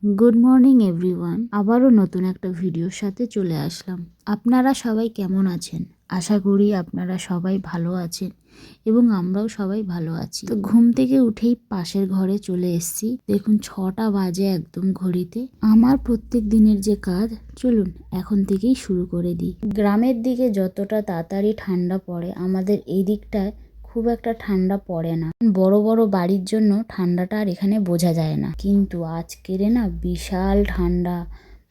Good morning everyone. আবারও নতুন একটা ভিডিওর সাথে চলে আসলাম। আপনারা সবাই কেমন আছেন? আশা করি আপনারা সবাই ভালো আছেন এবং আমরাও সবাই ভালো আছি। তো ঘুম থেকে উঠেই পাশের ঘরে চলে এসেছি। দেখুন 6টা বাজে একদম ঘড়িতে। আমার প্রত্যেক দিনের যে কাজ, চলুন এখন থেকেই শুরু করে দিই। গ্রামের দিকে যতটা তাড়াতাড়ি ঠান্ডা পড়ে, আমাদের এই দিকটায় খুব একটা ঠান্ডা পড়ে না। বড় বড় বাড়ির জন্য ঠান্ডাটা আর এখানে বোঝা যায় না, কিন্তু আজকের না বিশাল ঠান্ডা।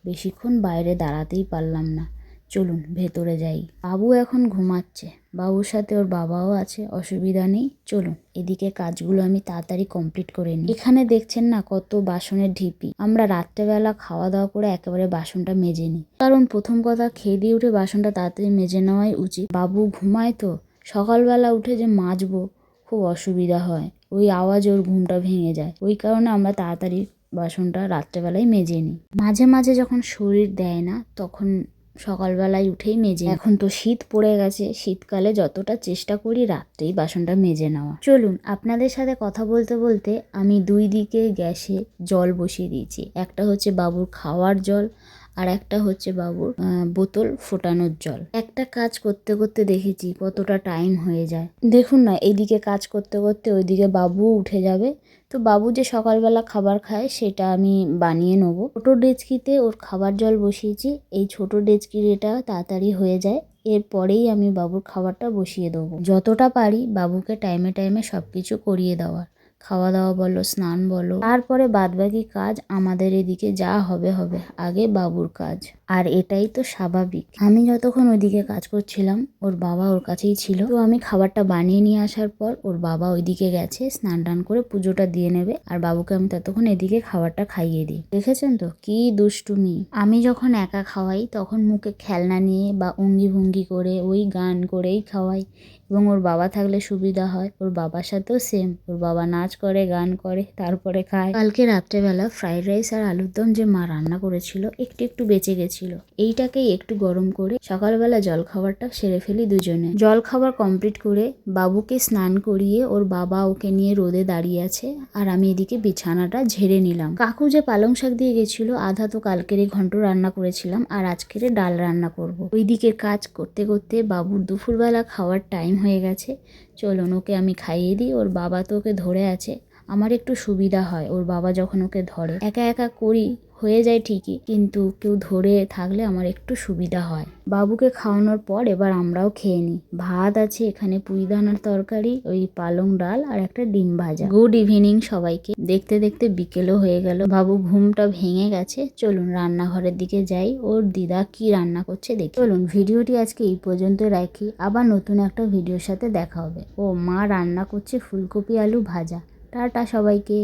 বেশিক্ষণ বাইরে দাঁড়াতেই পারলাম না। চলুন ভেতরে যাই। বাবু এখন ঘুমাচ্ছে, বাবুর সাথে ওর বাবাও আছে, অসুবিধা নেই। চলুন এদিকে কাজগুলো আমি তাড়াতাড়ি কমপ্লিট করে নিই। এখানে দেখছেন না কত বাসনের ঢিপি। আমরা রাত্রেবেলা খাওয়া দাওয়া করে একেবারে বাসনটা মেজে নিই, কারণ প্রথম কথা খেয়ে দিয়ে উঠে বাসনটা তাড়াতাড়ি মেজে নেওয়াই উচিত। বাবু ঘুমায় তো, সকালবেলা উঠে যে মাজবো খুব অসুবিধা হয়, ওই আওয়াজে ওর ঘুমটা ভেঙে যায়। ওই কারণে আমরা তাড়াতাড়ি বাসনটা রাত্রেবেলায় মেজে নিই। মাঝে মাঝে যখন শরীর দেয় না, তখন সকালবেলায় উঠেই মেজে। এখন তো শীত পড়ে গেছে, শীতকালে যতটা চেষ্টা করি রাত্রেই বাসনটা মেজে নেওয়া। চলুন আপনাদের সাথে কথা বলতে বলতে আমি দুই দিকে গ্যাসে জল বসিয়ে দিয়েছি। একটা হচ্ছে বাবুর খাওয়ার জল, আর একটা হচ্ছে বাবুর বোতল ফোটানোর জল। একটা কাজ করতে করতে দেখেছি কতটা টাইম হয়ে যায়। দেখুন না, এইদিকে কাজ করতে করতে ওইদিকে বাবুও উঠে যাবে। তো বাবু যে সকালবেলা খাবার খায় সেটা আমি বানিয়ে নেবো। ছোটো ডেচকিতে ওর খাবার জল বসিয়েছি। এই ছোটো ডেচকির এটা তাড়াতাড়ি হয়ে যায়, এরপরেই আমি বাবুর খাবারটা বসিয়ে দেবো। যতটা পারি বাবুকে টাইমে টাইমে সব কিছু করিয়ে দেওয়ার, খাওয়া দাওয়া বলো, স্নান বলো, তারপরে বাদবাকি কাজ আমাদের এদিকে যা হবে হবে, আগে বাবুর কাজ। আর এটাই তো স্বাভাবিক। আমি যতক্ষণ ওইদিকে কাজ করছিলাম, ওর বাবা ওর কাছেই ছিল। তো আমি খাবারটা বানিয়ে নিয়ে আসার পর ওর বাবা ওইদিকে গেছে স্নান টান করে পুজোটা দিয়ে নেবে, আর বাবুকে আমি ততক্ষণ এদিকে খাবারটা খাইয়ে দিই। দেখেছেন তো কি দুষ্টুমি। আমি যখন একা খাওয়াই তখন মুখে খেলনা নিয়ে বা অঙ্গি ভঙ্গি করে ওই গান করেই খাওয়াই, এবং ওর বাবা থাকলে সুবিধা হয়। ওর বাবার সাথেও সেম, ওর বাবা নাচ করে, গান করে, তারপরে খায়। কালকে রাত্রেবেলা ফ্রাইড রাইস আর আলুর দম যে মা রান্না করেছিল, একটু একটু বেঁচে গেছিল। এইটাকেই একটু গরম করে সকালবেলা জল খাবারটা সেরে ফেলি দুজনে। জল খাবার কমপ্লিট করে বাবুকে স্নান করিয়ে ওর বাবা ওকে নিয়ে রোদে দাঁড়িয়ে আছে, আর আমি এদিকে বিছানাটা ঝেড়ে নিলাম। কাকু যে পালং শাক দিয়ে গেছিল, আধা তো কালকের ঘন্ট রান্না করেছিলাম, আর আজকের ডাল রান্না করব। ওই দিকের কাজ করতে করতে বাবুর দুপুরবেলা খাওয়ার টাইম হয়ে গেছে। চলুন ওকে আমি খাইয়ে দিই। ওর বাবা তো ওকে ধরে আছে, আমার একটু সুবিধা হয় ওর বাবা যখন ওকে ধরে। একা একা করি, হয়ে যায় ঠিকই, কিন্তু কেউ ধরে থাকলে আমার একটু সুবিধা হয়। বাবুকে খাওয়ানোর পর এবার আমরাও খেয়ে নিই। ভাত আছে এখানে, পুঁইদানার তরকারি, ওই পালং ডাল আর একটা ডিম ভাজা। গুড ইভিনিং সবাইকে। দেখতে দেখতে বিকেলও হয়ে গেল, বাবু ঘুমটা ভেঙে গেছে। চলুন রান্নাঘরের দিকে যাই, ওর দিদা কি রান্না করছে দেখি। চলুন ভিডিওটি আজকে এই পর্যন্ত রাখি, আবার নতুন একটা ভিডিওর সাথে দেখা হবে। ও মা রান্না করছে ফুলকপি আলু ভাজা। টাটা সবাইকে।